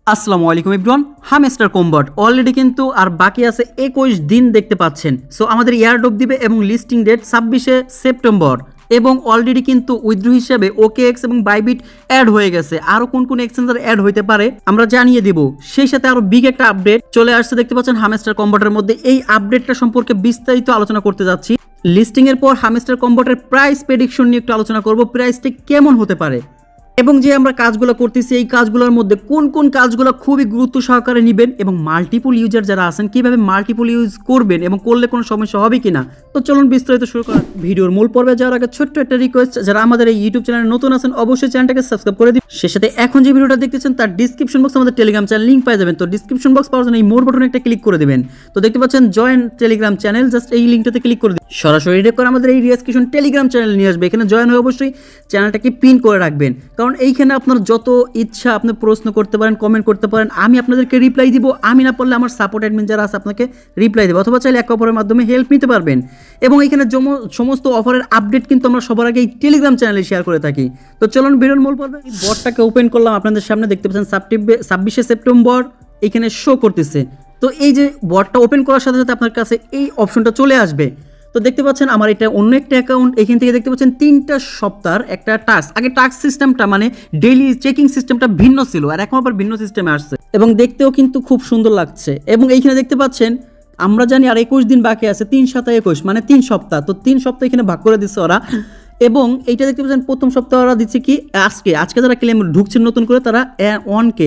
আসসালামু আলাইকুম everyone, hamster কম্বট already কিন্তু আর বাকি আছে 21 দিন দেখতে পাচ্ছেন। সো আমাদের এয়ারড্রপ দিবে এবং লিস্টিং ডেট 26শে সেপ্টেম্বর এবং অলরেডি কিন্তু উইথড্র হিসেবে ওকেএক্স এবং বাইবিট অ্যাড হয়ে গেছে। আরও কোন কোন এক্সচেঞ্জার অ্যাড হইতে পারে আমরা জানিয়ে দিব। সেই সাথে আরও বিগ একটা আপডেট চলে আসছে দেখতে পাচ্ছেন হামস্টার কম্বটের মধ্যে। এই আপডেটটা সম্পর্কে বিস্তারিত আলোচনা করতে যাচ্ছি। লিস্টিং এর পর হামস্টার কম্বটের প্রাইস প্রেডিকশন নিয়ে একটু আলোচনা করব, প্রাইসটা কেমন হতে পারে এবং যে আমরা কাজগুলো করতেছি এই কাজগুলোর মধ্যে কোন কোন কাজগুলো খুবই গুরুত্ব সহকারে নেবেন এবং মাল্টিপল ইউজার যারা আছেন কিভাবে মাল্টিপল ইউজ করবেন এবং করলে কোনো সমস্যা হবে কিনা। তো চলুন বিস্তারিত শুরু করা। ভিডিওর মূল পর্বে যাওয়ার আগে ছোট্ট একটা রিকোয়েস্ট, যারা আমাদের এই ইউটিউব চ্যানেলে নতুন আছেন অবশ্যই চ্যানেলটাকে সাবস্ক্রাইব করে দিন। সে সাথে এখন যে ভিডিওটা দেখতেছেন তার ডিসক্রিপশন বক্সে আমাদের টেলিগ্রাম চ্যানেল লিঙ্ক পেয়ে যাবেন। তো ডিসক্রিপশন বক্স পাওয়ার জন্য এই মোর বাটনে একটা ক্লিক করে দেবেন। তো দেখতে পাচ্ছেন জয়েন টেলিগ্রাম চ্যানেল, জাস্ট এই লিঙ্কটাতে ক্লিক করে দিন। সরাসরি ডিরেক্ট করে আমাদের এই রিয়াজকিশন টেলিগ্রাম চ্যানেল নিয়ে আসবে। এখানে জয়েন হয়ে অবশ্যই চ্যানেলটাকে পিন করে রাখবেন, কারণ এইখানে আপনার যত ইচ্ছা আপনি প্রশ্ন করতে পারেন, কমেন্ট করতে পারেন, আমি আপনাদেরকে রিপ্লাই দিব। আমি না পারলে আমার সাপোর্ট অ্যাডমিন যারা আছে আপনাকে রিপ্লাই দেবে, অথবা চাইলে এক অপরের মাধ্যমে হেল্প নিতে পারবেন। এবং এখানে সমস্ত অফারের আপডেট কিন্তু আমরা সবার আগে এই টেলিগ্রাম চ্যানেলে শেয়ার করে থাকি। তো চলুন ভিডিওর মূল পর্বে। এই বটটাকে ওপেন করলাম আপনাদের সামনে, দেখতে পাচ্ছেন 26শে সেপ্টেম্বর এখানে শো করতেছে। তো এই যে বটটা ওপেন করার সাথে সাথে আপনার কাছে এই অপশনটা চলে আসবে। তো দেখতে পাচ্ছেন আমার এটা অন্য একটা অ্যাকাউন্ট। এখান থেকে দেখতে পাচ্ছেন 3টা সপ্তাহের একটা টাস্ক। আগে টাস্ক সিস্টেমটা মানে ডেইলি চেকিং সিস্টেমটা ভিন্ন ছিল, আর এখন আবার ভিন্ন সিস্টেমে আসছে এবং দেখতেও কিন্তু খুব সুন্দর লাগছে। এবং এইখানে দেখতে পাচ্ছেন আমরা জানি আর 21 দিন বাকি আছে, 3 7 21 মানে 3 সপ্তাহ। তো 3 সপ্তাহ এখানে ভাগ করে দিচ্ছে ওরা। এবং এইটা দেখতে পাচ্ছেন প্রথম সপ্তাহ ওরা দিচ্ছে কি আজকে যারা ক্লেম ঢুকছেন নতুন করে তারা 100K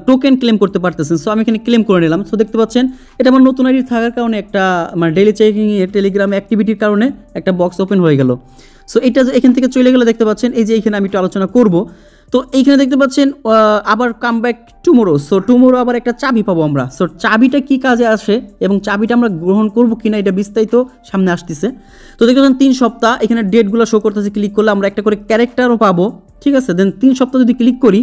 টোকেন ক্লেম করতে পারতেছেন। সো আমি এখানে ক্লেম করে নিলাম। সো দেখতে পাচ্ছেন এটা আমার নতুন আইডি থাকার কারণে একটা মানে ডেইলি চেকিং টেলিগ্রাম অ্যাক্টিভিটির কারণে একটা বক্স ওপেন হয়ে গেল। সো এটা এখান থেকে চলে গেলে দেখতে পাচ্ছেন এই যে এখানে আমি একটু আলোচনা করব। তো এইখানে দেখতে পাচ্ছেন আবার come back tomorrow. So tomorrow আবার একটা চাবি পাবো আমরা। সো চাবিটা কি কাজে আসে এবং চাবিটা আমরা গ্রহণ করবো কিনা এটা বিস্তারিত সামনে আসতেছে। তো দেখতে পাচ্ছেন 3 সপ্তাহ এখানে ডেটগুলো শো করতেছে। ক্লিক করলে আমরা একটা করে ক্যারেক্টারও পাবো, ঠিক আছে। দেন 3 সপ্তাহ যদি ক্লিক করি,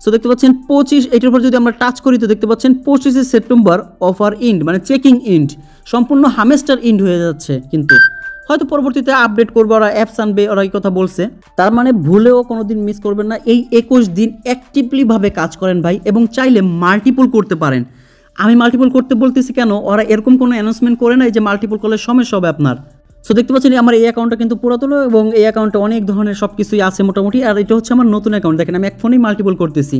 সো দেখতে পাচ্ছেন 25, এটার উপর যদি আমরা টাচ করি তো দেখতে পাচ্ছেন 25শে সেপ্টেম্বর অফার ইন্ড মানে চেকিং ইন্ড সম্পূর্ণ হামস্টার ইন্ড হয়ে যাচ্ছে। কিন্তু হয়তো পরবর্তীতে আপডেট করবো, ওরা অ্যাপস আনবে, ওরা এই কথা বলছে। তার মানে ভুলেও কোনোদিন মিস করবেন না। এই 21 দিন অ্যাক্টিভলিভাবে কাজ করেন ভাই, এবং চাইলে মাল্টিপল করতে পারেন। আমি মাল্টিপল করতে বলতেছি কেন, ওরা এরকম কোনো অ্যানাউন্সমেন্ট করে নাই যে মাল্টিপল করলে সমস্যা হবে আপনার। সো দেখতে পাচ্ছেন আমার এই অ্যাকাউন্টটা কিন্তু পুরাতন এবং এই অ্যাকাউন্টে অনেক ধরনের সব কিছুই আছে মোটামুটি। আর এটা হচ্ছে আমার নতুন অ্যাকাউন্ট, দেখেন আমি এক ফোনেই মাল্টিপল করতেছি।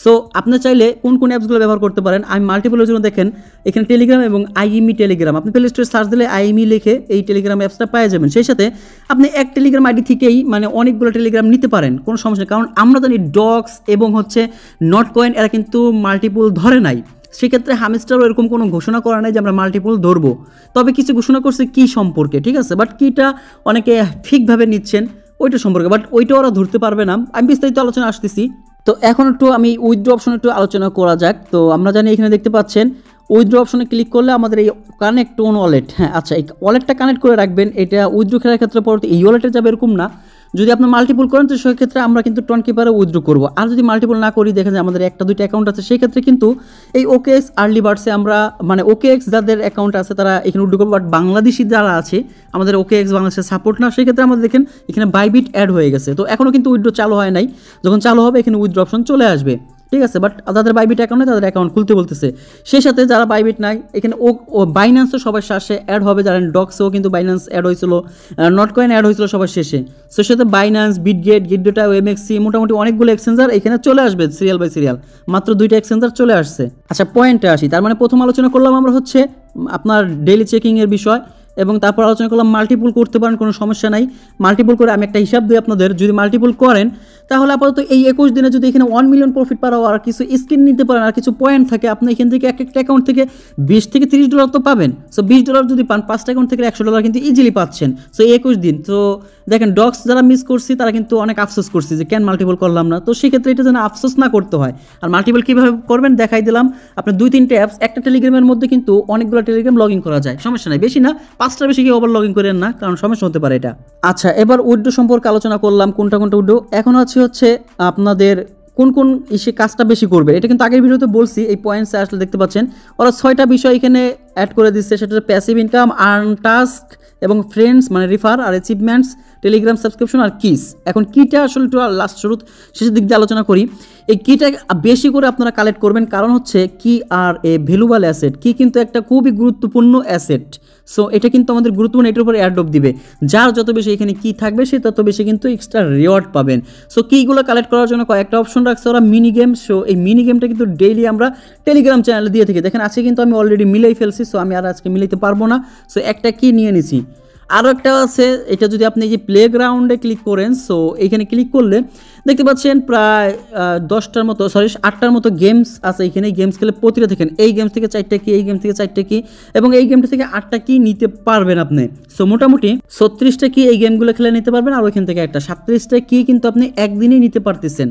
সো আপনি চাইলে কোন কোন অ্যাপসগুলো ব্যবহার করতে পারেন। আমি মাল্টিপলের জন্য দেখেন এখানে টেলিগ্রাম এবং আইএমই টেলিগ্রাম, আপনি প্লে স্টোরে সার্চ দিলে আইএমই লিখে এই টেলিগ্রাম অ্যাপসটা পেয়ে যাবেন। সেই সাথে আপনি এক টেলিগ্রাম আইডি থেকেই মানে অনেকগুলো টেলিগ্রাম নিতে পারেন, কোনো সমস্যা নেই। কারণ আমরা জানি ডক্স এবং হচ্ছে নট কয়েন এরা কিন্তু মাল্টিপল ধরে নাই। সেক্ষেত্রে হামস্টারও এরকম কোনো ঘোষণা করা নাই যে আমরা মাল্টিপল ধরবো, তবে কিছু ঘোষণা করছে কি সম্পর্কে, ঠিক আছে। বাট কিটা অনেকে ঠিকভাবে নিচ্ছেন ওইটা সম্পর্কে, বাট ওইটা ওরা ধরতে পারবে না। আমি বিস্তারিত আলোচনা আসতেছি। তো এখন একটু আমি উইথড্র অপশনে একটু আলোচনা করা যাক। তো আমরা জানি এখানে দেখতে পাচ্ছেন উইথড্র অপশনে ক্লিক করলে আমাদের এই কানেক্ট ওন ওয়ালেট, হ্যাঁ আচ্ছা এই ওয়ালেটটা কানেক্ট করে রাখবেন। এটা উইথড্র করার ক্ষেত্রে পরবর্তী এই ওয়ালেটে যাবে এরকম না। যদি আপনি মাল্টিপল করেন তো সেক্ষেত্রে আমরা কিন্তু টোকেনকিপারে উইথড্র করবো। আর যদি মাল্টিপল না করি, দেখা যায় আমাদের 1-2টা অ্যাকাউন্ট আছে, সেই ক্ষেত্রে কিন্তু এই ওকেএক্স আর্লি বার্ডসে আমরা মানে ওকেএক্স যাদের অ্যাকাউন্ট আছে তারা এখানে উইথড্র করবো। বাট বাংলাদেশি যারা আছে আমাদের ওকেএক্স বাংলাদেশের সাপোর্ট না, সেই ক্ষেত্রে আমাদের দেখেন এখানে বাইবিট অ্যাড হয়ে গেছে। তো এখনও কিন্তু উইথড্র চালু হয় নাই, যখন চালু হবে এখানে উইথড্র অপশন চলে আসবে, ঠিক আছে। বাট যাদের বাইবিট অ্যাকাউন্ট নেই তাদের অ্যাকাউন্ট খুলতে বলতেছে। সেই সাথে যারা বাইবিট নাই এখানে ও বাইন্যান্সও সবার শেষে অ্যাড হবে, যারা ডক্সেও কিন্তু বাইন্যান্স অ্যাড হয়েছিল, নট কয়েন অ্যাড হয়েছিল সবার শেষে। সো সাথে বাইন্যান্স, বিটগেট, গিটডেটা, ওএমএক্সি মোটামুটি অনেকগুলো এক্সচেঞ্জার এখানে চলে আসবে সিরিয়াল বাই সিরিয়াল। মাত্র 2টা এক্সচেঞ্জার চলে আসছে। আচ্ছা পয়েন্টে আসি। তার মানে প্রথম আলোচনা করলাম আমরা হচ্ছে আপনার ডেইলি চেকিংয়ের বিষয়, এবং তারপর আলোচনা করলাম মাল্টিপল করতে পারেন, কোনো সমস্যা নাই। মাল্টিপল করে আমি একটা হিসাব দিই আপনাদের, যদি মাল্টিপল করেন তাহলে আপাতত এই 21 দিনে যদি এখানে 1 মিলিয়ন প্রফিট পাওয়া আর কিছু স্কিন নিতে পারেন আর কিছু পয়েন্ট থাকে, আপনি এখান থেকে এক একটা অ্যাকাউন্ট থেকে $20 থেকে $30 তো পাবেন। সো $20 যদি পান 5টা অ্যাকাউন্ট থেকে $100 কিন্তু ইজিলি পাচ্ছেন। সো 21 দিন। তো দেখেন ডক্স যারা মিস করছি তারা কিন্তু অনেক আফসোস করছি যে কেন মাল্টিপল করলাম না। তো সেক্ষেত্রে এটা যেন আফসোস না করতে হয়। আর মাল্টিপল কীভাবে করবেন দেখাই দিলাম। আপনার 2-3টে অ্যাপস, একটা টেলিগ্রামের মধ্যে কিন্তু অনেকগুলো টেলিগ্রাম লগ ইন করা যায়, সমস্যা নাই। বেশি না, 5টার বেশি কি ওভার লগ ইন করেন না, কারণ সমস্যা হতে পারে এটা। আচ্ছা এবার উইথড্র সম্পর্কে আলোচনা করলাম, কোনটা উইথড্র। এখন হচ্ছে আপনাদের কোন কোন ইসে কাজটা বেশি করবে, এটা কিন্তু আগের ভিডিওতে বলছি। এই পয়েন্টসে আসলে দেখতে পাচ্ছেন ওরা 6টা বিষয় এখানে অ্যাড করে দিচ্ছে। সেটা প্যাসিভ ইনকাম, আর্ন টাস্ক, এবং ফ্রেন্ডস মানে রিফার আর অ্যাচিভমেন্টস, টেলিগ্রাম সাবস্ক্রিপশন আর কিস। এখন কিটা আসলে একটু লাস্ট শেষের দিক দিয়ে আলোচনা করি। এই কিটা বেশি করে আপনারা কালেক্ট করবেন, কারণ হচ্ছে কি আর এ ভ্যালুয়েবল অ্যাসেট। কি কিন্তু একটা খুবই গুরুত্বপূর্ণ অ্যাসেট। সো এটা কিন্তু আমাদের গুরুত্বপূর্ণ, এটার উপর এয়ারড্রপ দিবে। যার যত বেশি এখানে কি থাকবে সে তত বেশি কিন্তু এক্সট্রা রিওয়ার্ড পাবেন। সো কিগুলো কালেক্ট করার জন্য কয়েকটা অপশন রাখছে ওরা, মিনি গেম। সো এই মিনি গেমটা কিন্তু ডেইলি আমরা টেলিগ্রাম চ্যানেলে দিয়ে থাকি। দেখেন আজকে কিন্তু আমি অলরেডি মিলাই ফেলছি, সো আমি আর আজকে মিলাইতে পারবো না। সো একটা কি নিয়ে নিছি। আরও একটা আছে, এটা যদি আপনি এই যে প্লেগ্রাউন্ডে ক্লিক করেন, সো এইখানে ক্লিক করলে দেখতে পাচ্ছেন প্রায় 8টার মতো গেমস আছে এখানে। গেমস খেলে প্রতিটা দেখেন এই গেমস থেকে 4টা কি, এই গেম থেকে 4টা কি, এবং এই গেমটা থেকে 8টা কি নিতে পারবেন আপনি। সো মোটামুটি 36টা কি এই গেমগুলো খেলে নিতে পারবেন, আর ওইখান থেকে একটা 37টা কি কিন্তু আপনি একদিনেই নিতে পারতেছেন।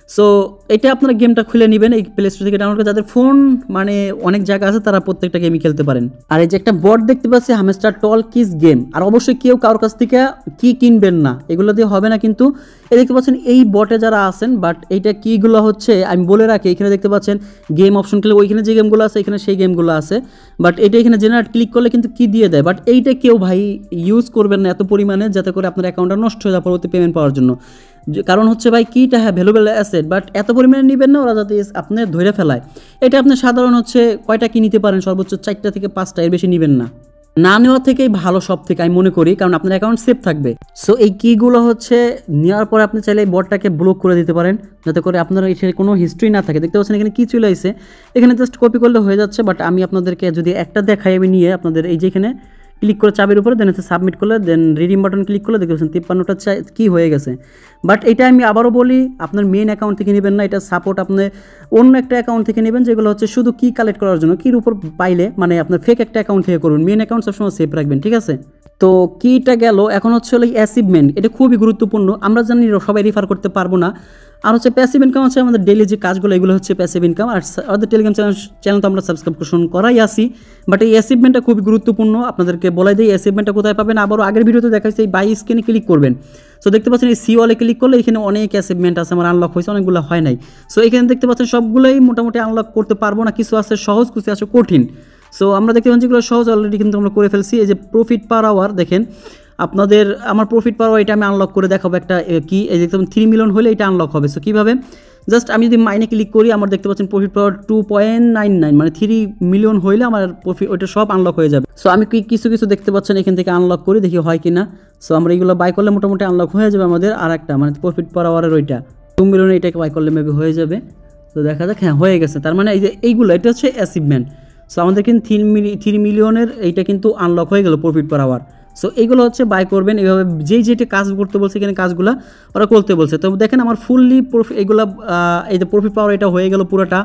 সো এটা আপনারা গেমটা খুলে নেবেন এই প্লে স্টোর থেকে ডাউনলোড করে, যাদের ফোন মানে অনেক জায়গা আছে তারা প্রত্যেকটা গেমই খেলতে পারেন। আর এই যে একটা বট দেখতে পাচ্ছি হ্যামস্টার টল কিস গেম, আর অবশ্যই কেউ কারোর কাছ থেকে কি কিনবেন না, এগুলো দিয়ে হবে না। কিন্তু এই দেখতে পাচ্ছেন এই বটে যারা আছেন, বাট এইটা কিগুলো হচ্ছে আমি বলে রাখি, এখানে দেখতে পাচ্ছেন গেম অপশন খেলে ওইখানে যে গেমগুলো আছে এখানে সেই গেমগুলো আছে, বাট এটা এখানে জেনারেট ক্লিক করলে কিন্তু কি দিয়ে দেয়। বাট এইটা কেউ ভাই ইউজ করবেন না এত পরিমাণে, যাতে করে আপনার অ্যাকাউন্টটা নষ্ট হয়ে যায় পরবর্তী পেমেন্ট পাওয়ার জন্য। কারণ হচ্ছে ভাই কিটা হ্যাঁ ভ্যালুয়েবল অ্যাসেট, বাট এত পরিমাণে নেবেন না ওরা যাতে আপনি ধরে ফেলায়। এটা আপনি সাধারণ হচ্ছে কয়টা কি নিতে পারেন, সর্বোচ্চ 4টা থেকে 5টা, এর বেশি নেবেন না। না নেওয়া থেকেই ভালো সব থেকে আমি মনে করি, কারণ আপনার অ্যাকাউন্ট সেফ থাকবে। সো এই কিগুলো হচ্ছে নেওয়ার পরে আপনি চাইলে এই বটটাকে ব্লক করে দিতে পারেন, যাতে করে আপনার এর কোনো হিস্ট্রি না থাকে। দেখতে পাচ্ছেন এখানে কি চলে আসছে, এখানে জাস্ট কপি করলে হয়ে যাচ্ছে। বাট আমি আপনাদেরকে যদি একটা দেখাই, আমি নিয়ে আপনাদের এই যে এখানে ক্লিক করে চাবির উপরে দেন হচ্ছে সাবমিট করলে, দেন রিডিম বাটন ক্লিক করলে দেখতে পাচ্ছেন 53টা কি হয়ে গেছে। বাট এটা আমি আবারও বলি, আপনার মেন অ্যাকাউন্ট থেকে নেবেন না, এটা সাপোর্ট আপনি অন্য একটা অ্যাকাউন্ট থেকে নেবেন, যেগুলো হচ্ছে শুধু কি কালেক্ট করার জন্য। কির উপর পাইলে মানে আপনার ফেক একটা অ্যাকাউন্ট থেকে করুন, মেন অ্যাকাউন্ট সবসময় সেফ রাখবেন, ঠিক আছে। তো কিটা গেল, এখন হচ্ছে হলো অ্যাচিভমেন্ট। এটা খুবই গুরুত্বপূর্ণ, আমরা জানি সবাই রিফার করতে পারবো না। আর হচ্ছে প্যাসিভ ইনকাম হচ্ছে আমাদের ডেইলি যে কাজগুলো, এগুলো হচ্ছে প্যাসিভ ইনকাম। আর আমাদের টেলিগ্রাম চ্যানেল তো আমরা সাবস্ক্রিপশন করাই আসি, বাট এই অ্যাচিভমেন্টটা খুবই গুরুত্বপূর্ণ। আপনাদেরকে বলাই দিই অ্যাচিভমেন্টটা কোথায় পাবেন, আবারও আগের ভিডিওতে দেখাচ্ছি এই বাই স্ক্রিনে ক্লিক করবেন। সো দেখতে পাচ্ছেন এই সি ওয়ালে ক্লিক করলে এখানে অনেক অ্যাচিভমেন্ট আছে, আমার আনলক হয়েছে, অনেকগুলো হয় নাই। সো এখানে দেখতে পাচ্ছেন সবগুলোই মোটামুটি আনলক করতে পারবো না, কিছু আছে সহজ, কিছু আছে কঠিন। সো আমরা দেখতে পাচ্ছি যেগুলো সহজ অলরেডি কিন্তু আমরা করে ফেলছি। এই যে প্রফিট পার আওয়ার দেখেন আপনাদের, আমার প্রফিট পার আওয়ার এটা আমি আনলক করে দেখাবো একটা কি, এই দেখতে পাচ্ছেন 3 মিলিয়ন হলে এটা আনলক হবে। সো কীভাবে, জাস্ট আমি যদি মাইনে ক্লিক করি, আমার দেখতে পাচ্ছেন প্রফিট পাওয়ার 2.99, মানে 3 মিলিয়ন হইলে আমার প্রফিট ওইটা সব আনলক হয়ে যাবে। সো আমি কিছু দেখতে পাচ্ছেন এখান থেকে আনলক করি, দেখি হয় কি না। সো আমরা এইগুলো বাই করলে মোটামুটি আনলক হয়ে যাবে আমাদের। আর একটা মানে প্রফিট পার আওয়ারের ওইটা 2 মিলিয়ন, এটাকে বাই করলে মেবি হয়ে যাবে। তো দেখা যাক, হ্যাঁ হয়ে গেছে। তার মানে এই যে এইগুলো এটা হচ্ছে অ্যাচিভমেন্ট। সো আমাদের কিন্তু 3 মিলিয়নের এইটা কিন্তু আনলক হয়ে গেল প্রফিট পার আওয়ার। সো এইগুলো হচ্ছে বাই করবেন এইভাবে, যেটা কাজ করতে বলছে এখানে কাজগুলো ওরা করতে বলছে। তো দেখেন আমার ফুললি প্রফিট এগুলো, এই যে প্রফিট পাওয়ার এটা হয়ে গেল পুরোটা।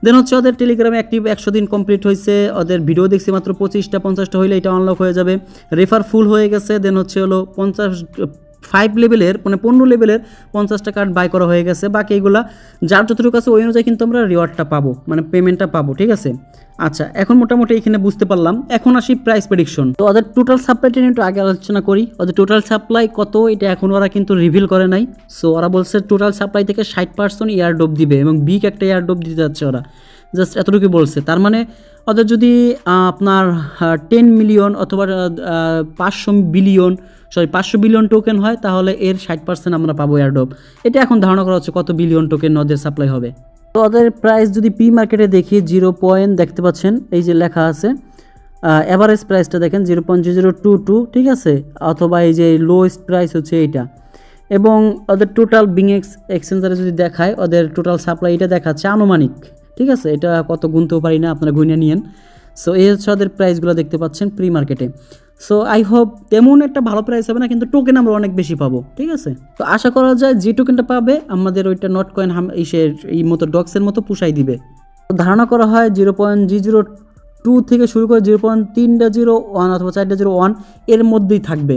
দেন হচ্ছে ওদের টেলিগ্রামে অ্যাক্টিভ 100 দিন কমপ্লিট হয়েছে, ওদের ভিডিও দেখছি মাত্র 25টা 50টা হইলে এটা আনলক হয়ে যাবে। রেফার ফুল হয়ে গেছে। দেন হচ্ছে হলো 5 লেভেলের মানে 15 লেভেলের 50টা কার্ড বাই করা হয়ে গেছে। বাকি এইগুলা যার যতটুকু আছে ওই অনুযায়ী কিন্তু আমরা রিওয়ার্ডটা পাবো, মানে পেমেন্টটা পাবো, ঠিক আছে। আচ্ছা, এখন মোটামুটি এখানে বুঝতে পারলাম। এখন আসি প্রাইস প্রেডিকশন। তো ওদের টোটাল সাপ্লাইটা নিয়ে একটু আগে আলোচনা করি। ওদের টোটাল সাপ্লাই কত এটা এখন ওরা কিন্তু রিভিল করে নাই। সো ওরা বলছে টোটাল সাপ্লাই থেকে 60% ইয়ারড্রপ দিবে, এবং বিগ একটা ইয়ারড্রপ দিতে যাচ্ছে ওরা, জাস্ট এতটুকু বলছে। তার মানে ওদের যদি আপনার 10 মিলিয়ন অথবা 500 বিলিয়ন টোকেন হয়, তাহলে এর 60% আমরা পাবো এয়ারড্রপ। এটা এখন ধারণা করা হচ্ছে কত বিলিয়ন টোকেন ওদের সাপ্লাই হবে। তো ওদের প্রাইস যদি প্রি মার্কেটে দেখি 0. দেখতে পাচ্ছেন এই যে লেখা আছে, অ্যাভারেজ প্রাইসটা দেখেন 0.0022, ঠিক আছে, অথবা এই যে লোয়েস্ট প্রাইস হচ্ছে এইটা। এবং ওদের টোটাল বিংএক্স এক্সচেঞ্জারে যদি দেখায় ওদের টোটাল সাপ্লাই এটা দেখাচ্ছে আনুমানিক, ঠিক আছে, এটা কত গুনতেও পারি না, আপনারা গুনে নিয়েন। সো এই হচ্ছে ওদের প্রাইসগুলো দেখতে পাচ্ছেন প্রি মার্কেটে। সো আই হোপ তেমন একটা ভালো প্রাইস হবে না, কিন্তু টোকেন আমরা অনেক বেশি পাবো, ঠিক আছে। তো আশা করা যায় যে টোকেনটা পাবে আমাদের ওইটা নট কয়েন এই মতো ডক্সের মতো পুষাই দিবে। তো ধারণা করা হয় 0.002 থেকে শুরু করে 0.301 অথবা 4.01 এর মধ্যেই থাকবে।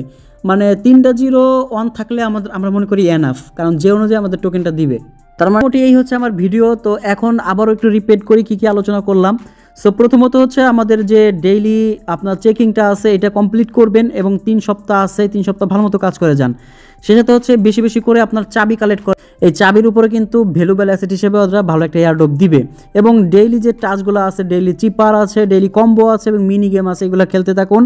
মানে 3.01 থাকলে আমরা মনে করি এনাফ, কারণ যে অনুযায়ী আমাদের টোকেনটা দিবে। তার মানে এই হচ্ছে আমার ভিডিও। তো এখন আবারও একটু রিপিট করি কী কী আলোচনা করলাম। সো প্রথমত হচ্ছে আমাদের যে ডেইলি আপনার চেকিংটা আছে এটা কমপ্লিট করবেন এবং 3 সপ্তাহ আছে, 3 সপ্তাহ ভালো মতো কাজ করে যান। সে সাথে হচ্ছে বেশি বেশি করে আপনার চাবি কালেক্ট করে, এই চাবির উপরে কিন্তু ভ্যালুয়েবল অ্যাসেট হিসেবে ওরা ভালো একটা এয়ারড্রপ দিবে। এবং ডেইলি যে টাস্কগুলো আছে, ডেইলি চিপার আছে, ডেইলি কম্বো আছে এবং মিনি গেম আছে, এগুলো খেলতে থাকুন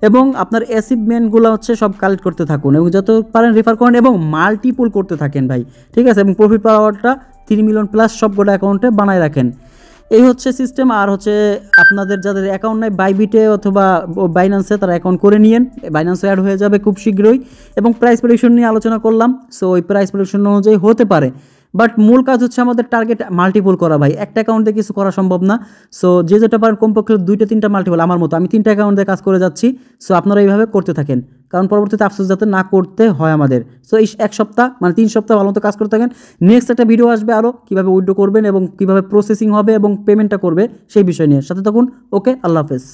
এবং আপনার অ্যাচিভমেন্টগুলো হচ্ছে সব কালেক্ট করতে থাকুন এবং যত পারেন রেফার করেন এবং মাল্টিপুল করতে থাকেন ভাই, ঠিক আছে। এবং প্রফিট পাওয়ারটা 3 মিলিয়ন প্লাস সবগুলো অ্যাকাউন্টে বানায় রাখেন। এই হচ্ছে সিস্টেম। আর হচ্ছে আপনাদের যাদের অ্যাকাউন্ট নাই বাইবিটে অথবা বাইন্যান্সে, তারা অ্যাকাউন্ট করে নিয়েন, বাইন্যান্সে অ্যাড হয়ে যাবে খুব শীঘ্রই। এবং প্রাইস প্রেডিকশন নিয়ে আলোচনা করলাম, সো ওই প্রাইস প্রেডিকশন অনুযায়ী হতে পারে, বাট মূল কাজ হচ্ছে আমাদের টার্গেট মাল্টিপল করা ভাই, একটা অ্যাকাউন্টে কিছু করা সম্ভব না। সো যে যেটা পারেন কমপক্ষে 2-3টা মাল্টিপল, আমার মতো আমি 3টা অ্যাকাউন্টে কাজ করে যাচ্ছি। সো আপনারা এইভাবে করতে থাকেন, কারণ পরবর্তীতে আফসোস যাতে না করতে হয় আমাদের। সো এই 1 সপ্তাহ মানে 3 সপ্তাহ ভালো মতো কাজ করতে থাকেন। নেক্সট একটা ভিডিও আসবে আরও কীভাবে উইথড্র করবেন এবং কীভাবে প্রসেসিং হবে এবং পেমেন্টটা করবে সেই বিষয় নিয়ে। সাথে থাকুন। ওকে, আল্লাহ হাফেজ।